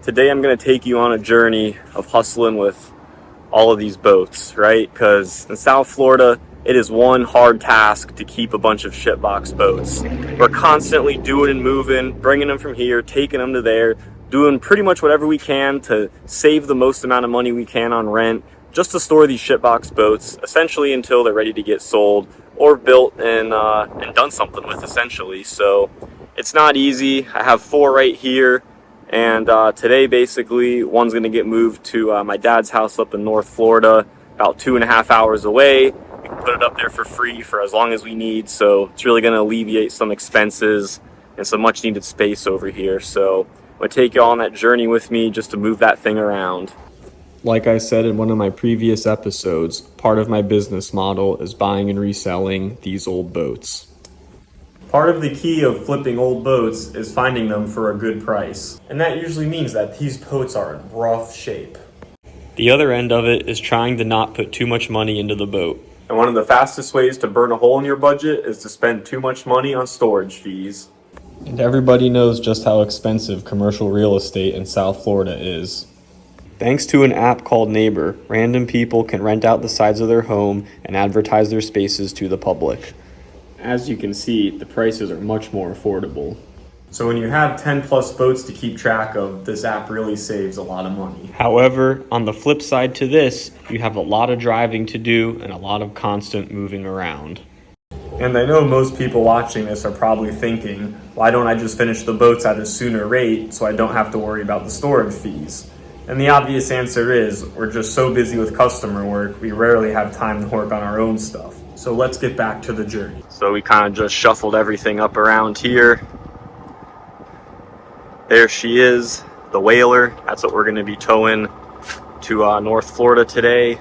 Today I'm going to take you on a journey of hustling with all of these boats, right? Because in South Florida, it is one hard task to keep a bunch of shitbox boats. We're constantly doing and moving, bringing them from here, taking them to there, doing pretty much whatever we can to save the most amount of money we can on rent, just to store these shitbox boats, essentially until they're ready to get sold or built and done something with, essentially. So it's not easy. I have 4 right here. And today, basically, one's going to get moved to my dad's house up in North Florida, about 2.5 hours away. We can put it up there for free for as long as we need. So it's really going to alleviate some expenses and some much needed space over here. So I'm going to take you all on that journey with me just to move that thing around. Like I said in one of my previous episodes, part of my business model is buying and reselling these old boats. Part of the key of flipping old boats is finding them for a good price. And that usually means that these boats are in rough shape. The other end of it is trying to not put too much money into the boat. And one of the fastest ways to burn a hole in your budget is to spend too much money on storage fees. And everybody knows just how expensive commercial real estate in South Florida is. Thanks to an app called Neighbor, random people can rent out the sides of their home and advertise their spaces to the public. As you can see, the prices are much more affordable. So when you have 10 plus boats to keep track of, this app really saves a lot of money. However, on the flip side to this, you have a lot of driving to do and a lot of constant moving around. And I know most people watching this are probably thinking, why don't I just finish the boats at a sooner rate so I don't have to worry about the storage fees? And the obvious answer is, we're just so busy with customer work, we rarely have time to work on our own stuff. So let's get back to the journey. So we kind of just shuffled everything up around here. There she is, the Whaler. That's what we're going to be towing to North Florida today.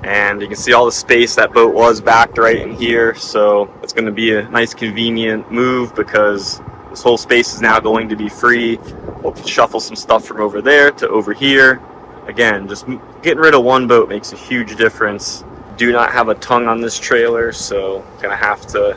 And you can see all the space. That boat was backed right in here. So it's going to be a nice convenient move because this whole space is now going to be free. We'll shuffle some stuff from over there to over here. Again, just getting rid of one boat makes a huge difference. Do not have a tongue on this trailer, so gonna have to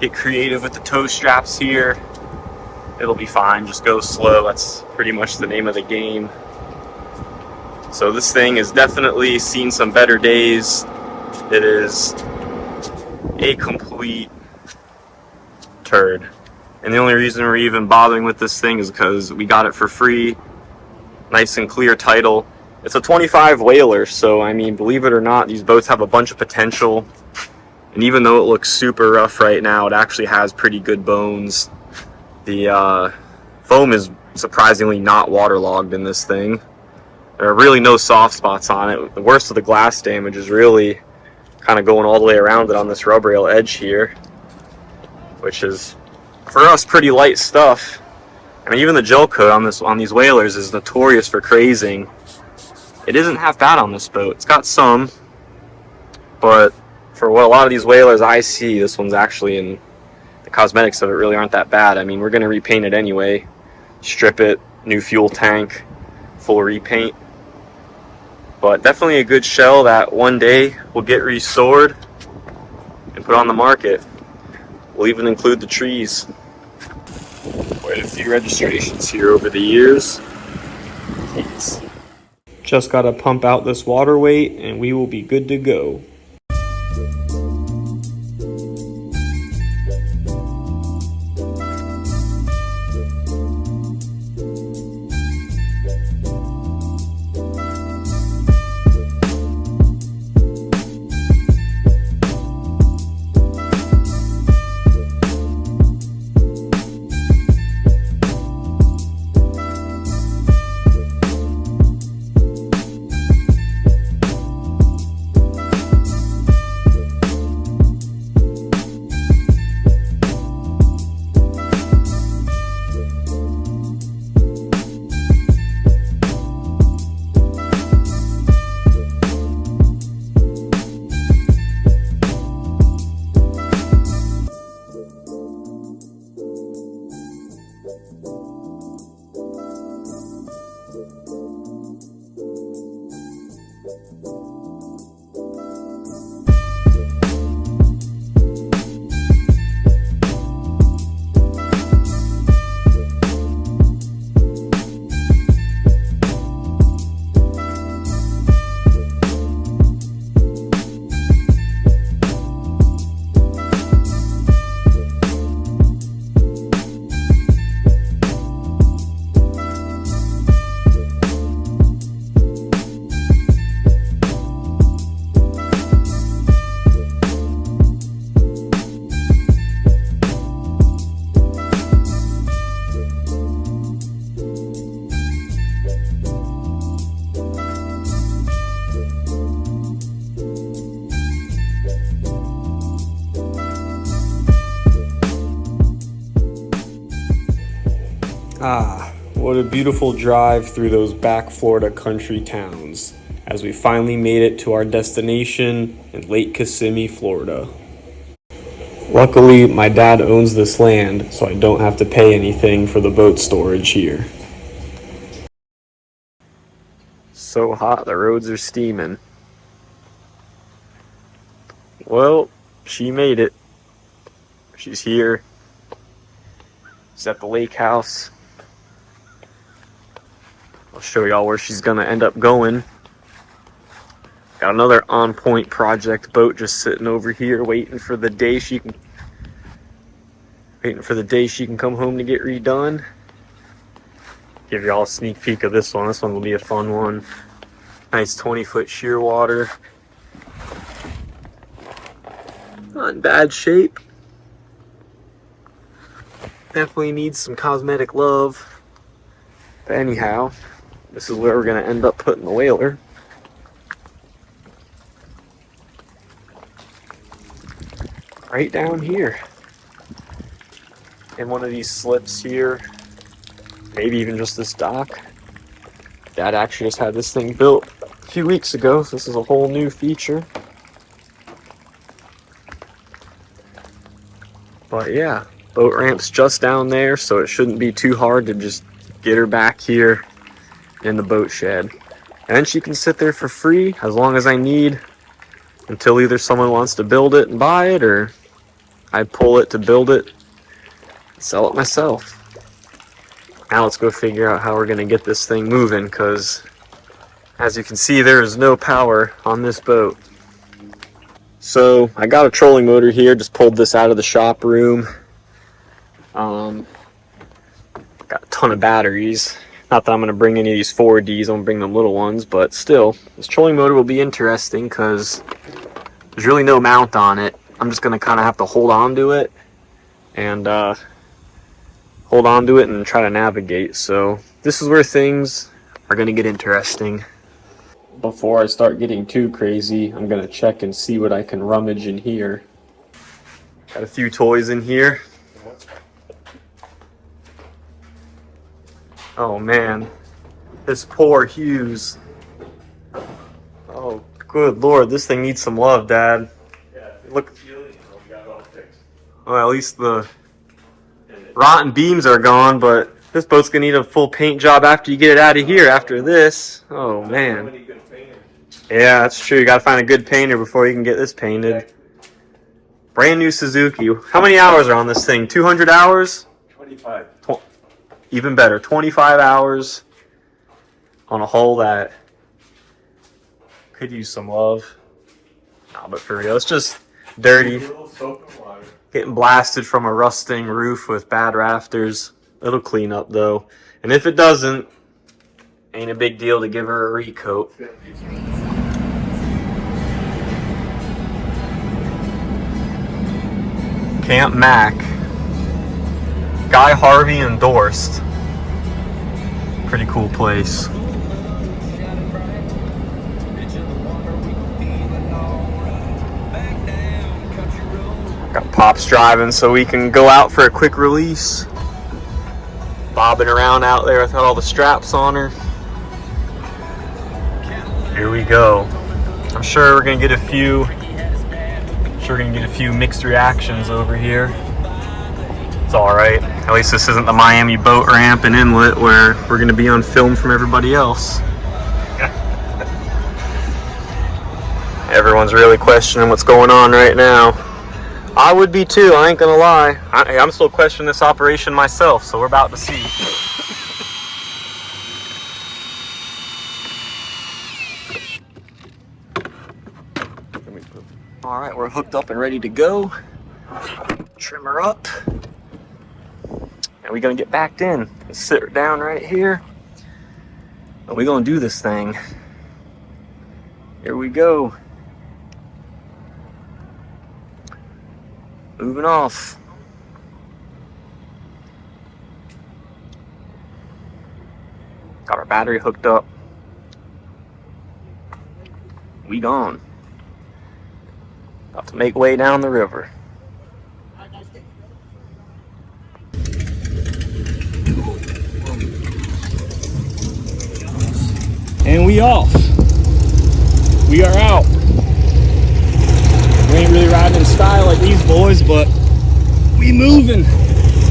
get creative with the tow straps here. It'll be fine, just go slow. That's pretty much the name of the game. So this thing has definitely seen some better days. It is a complete turd. And the only reason we're even bothering with this thing is because we got it for free. Nice and clear title. It's a 25 Whaler, so I mean, believe it or not, these boats have a bunch of potential. And even though it looks super rough right now, it actually has pretty good bones. The foam is surprisingly not waterlogged in this thing. There are really no soft spots on it. The worst of the glass damage is really kind of going all the way around it on this rub rail edge here, which is, for us, pretty light stuff. I mean, even the gel coat on these Whalers is notorious for crazing. It isn't half bad on this boat. It's got some, but for what a lot of these Whalers I see, this one's actually, in the cosmetics of it really aren't that bad. I mean, we're going to repaint it anyway. Strip it, new fuel tank, full repaint. But definitely a good shell that one day will get restored and put on the market. We'll even include the trees. Quite a few registrations here over the years. Jeez. Just gotta pump out this water weight and we will be good to go. What a beautiful drive through those back Florida country towns as we finally made it to our destination in Lake Kissimmee, Florida. Luckily, my dad owns this land, so I don't have to pay anything for the boat storage here. So hot, the roads are steaming. Well, she made it. She's here. She's at the lake house. I'll show y'all where she's gonna end up going. Got another on-point project boat just sitting over here waiting for the day she can come home to get redone. Give y'all a sneak peek of this one. This one will be a fun one. Nice 20-foot sheer water. Not in bad shape. Definitely needs some cosmetic love. But anyhow, this is where we're gonna end up putting the whaler. Right down here. In one of these slips here. Maybe even just this dock. Dad actually just had this thing built a few weeks ago, so this is a whole new feature. But yeah, boat ramp's just down there, so it shouldn't be too hard to just get her back here in the boat shed. And she can sit there for free as long as I need, until either someone wants to build it and buy it, or I pull it to build it and sell it myself. Now let's go figure out how we're going to get this thing moving, because as you can see, there is no power on this boat. So I got a trolling motor here, just pulled this out of the shop room. Got a ton of batteries. Not that I'm going to bring any of these 4Ds, I'm going to bring them little ones, but still, this trolling motor will be interesting because there's really no mount on it. I'm just going to kind of have to hold on to it and try to navigate. So this is where things are going to get interesting. Before I start getting too crazy, I'm going to check and see what I can rummage in here. Got a few toys in here. Oh man, this poor Hughes. Oh, good lord, this thing needs some love, Dad. Yeah, Look. Well, at least the rotten beams are gone, but this boat's gonna need a full paint job after you get it out of here after this. Oh man. Yeah, that's true. You gotta find a good painter before you can get this painted. Brand new Suzuki. How many hours are on this thing? 200 hours? 25. Even better, 25 hours on a hull that could use some love. Nah, but for real, it's just dirty. Getting blasted from a rusting roof with bad rafters. It'll clean up though. And if it doesn't, ain't a big deal to give her a recoat. Camp Mac. Guy Harvey endorsed. Pretty cool place. Got Pops driving so we can go out for a quick release. Bobbing around out there with all the straps on her. Here we go. I'm sure we're gonna get a few mixed reactions over here. It's alright. At least this isn't the Miami boat ramp and inlet where we're going to be on film from everybody else. Everyone's really questioning what's going on right now. I would be too, I ain't going to lie. I'm still questioning this operation myself, so we're about to see. Alright, we're hooked up and ready to go. Trim her up. And we're gonna get backed in. Sit her down right here. And we're gonna do this thing. Here we go. Moving off. Got our battery hooked up. We gone. About to make way down the river. And we off. We are out. We ain't really riding in style like these boys, but we moving.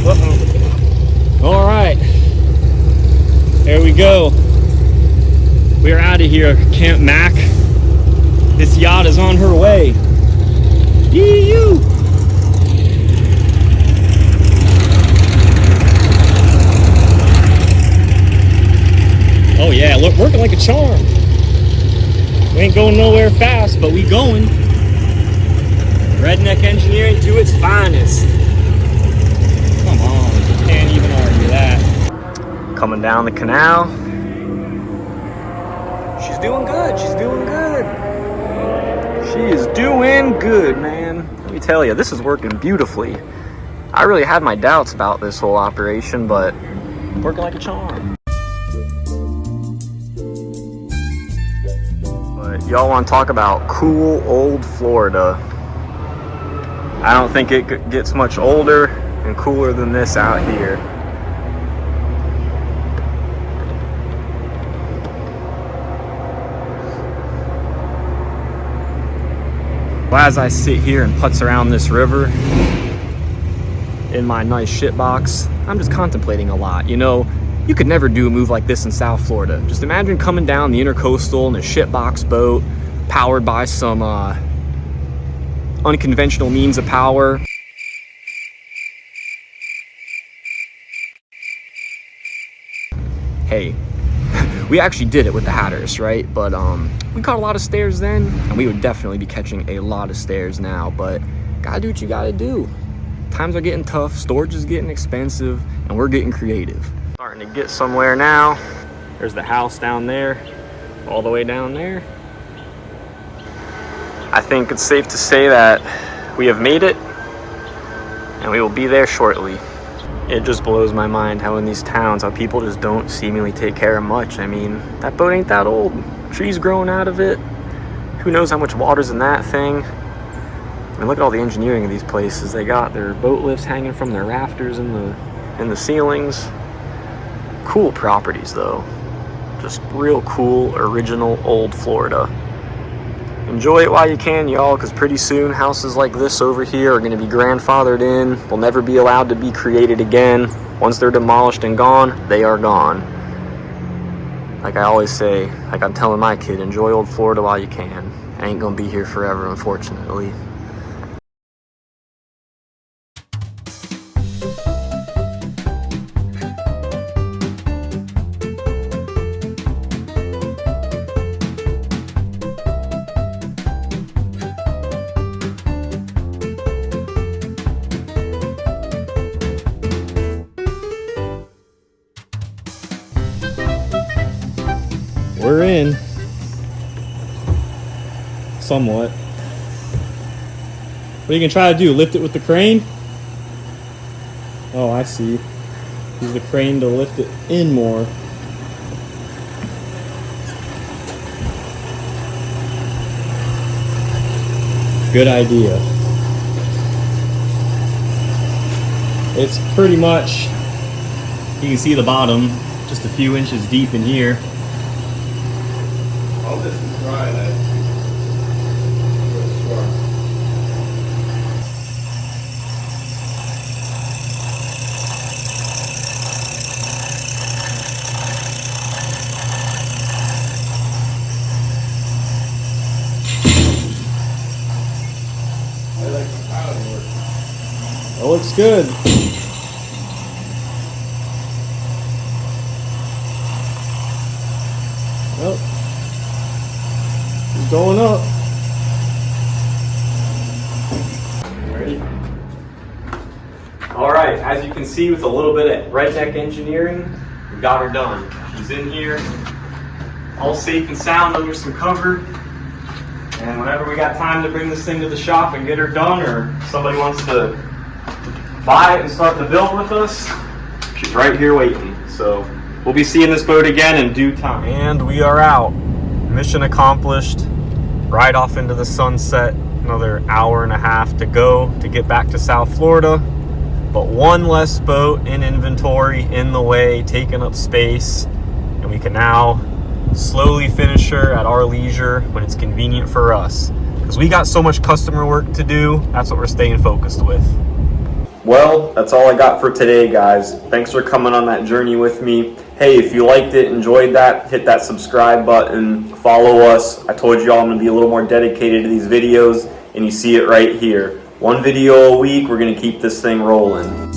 Uh-oh. All right. There we go. We're out of here, Camp Mac. This yacht is on her way. Yee-yoo! Oh yeah, look, working like a charm. We ain't going nowhere fast, but we going. Redneck engineering to its finest. Come on, can't even argue that. Coming down the canal. She's doing good, she's doing good. She is doing good, man. Let me tell you, this is working beautifully. I really had my doubts about this whole operation, but working like a charm. But y'all want to talk about cool old Florida. I don't think it gets much older and cooler than this out here. As I sit here and putz around this river in my nice shit box, I'm just contemplating a lot. You know, you could never do a move like this in South Florida. Just imagine coming down the intercoastal in a shit box boat, powered by some unconventional means of power. Hey, we actually did it with the Hatters, right? But we caught a lot of stares then, and we would definitely be catching a lot of stares now. But gotta do what you gotta do. Times are getting tough, storage is getting expensive, and we're getting creative. Starting to get somewhere now. There's the house down there, all the way down there. I think it's safe to say that we have made it, and we will be there shortly. It just blows my mind how in these towns, how people just don't seemingly take care of much. I mean, that boat ain't that old. Trees growing out of it. Who knows how much water's in that thing? I mean, look at all the engineering of these places. They got their boat lifts hanging from their rafters in the ceilings. Cool properties though. Just real cool, original old Florida. Enjoy it while you can, y'all, because pretty soon houses like this over here are going to be grandfathered in. They'll never be allowed to be created again. Once they're demolished and gone, they are gone. Like I always say, like I'm telling my kid, enjoy old Florida while you can. I ain't going to be here forever, unfortunately. We're in. Somewhat. What are you gonna try to do? Lift it with the crane? Oh, I see. Use the crane to lift it in more. Good idea. It's pretty much, you can see the bottom, just a few inches deep in here. Oh, this is dry, that. I like the piling work. That looks good. Well, it's going up. Ready? All right, as you can see, with a little bit of redneck engineering, we got her done. She's in here, all safe and sound under some cover. And whenever we got time to bring this thing to the shop and get her done, or somebody wants to buy it and start the build with us, she's right here waiting. So we'll be seeing this boat again in due time. And we are out. Mission accomplished. Right off into the sunset. Another hour and a half to go to get back to South Florida. But one less boat in inventory, in the way, taking up space. And we can now slowly finish her at our leisure when it's convenient for us. Because we got so much customer work to do, that's what we're staying focused with. Well, that's all I got for today, guys. Thanks for coming on that journey with me. Hey, if you liked it, enjoyed that, hit that subscribe button, follow us. I told you all I'm going to be a little more dedicated to these videos, and you see it right here. One video a week, we're going to keep this thing rolling.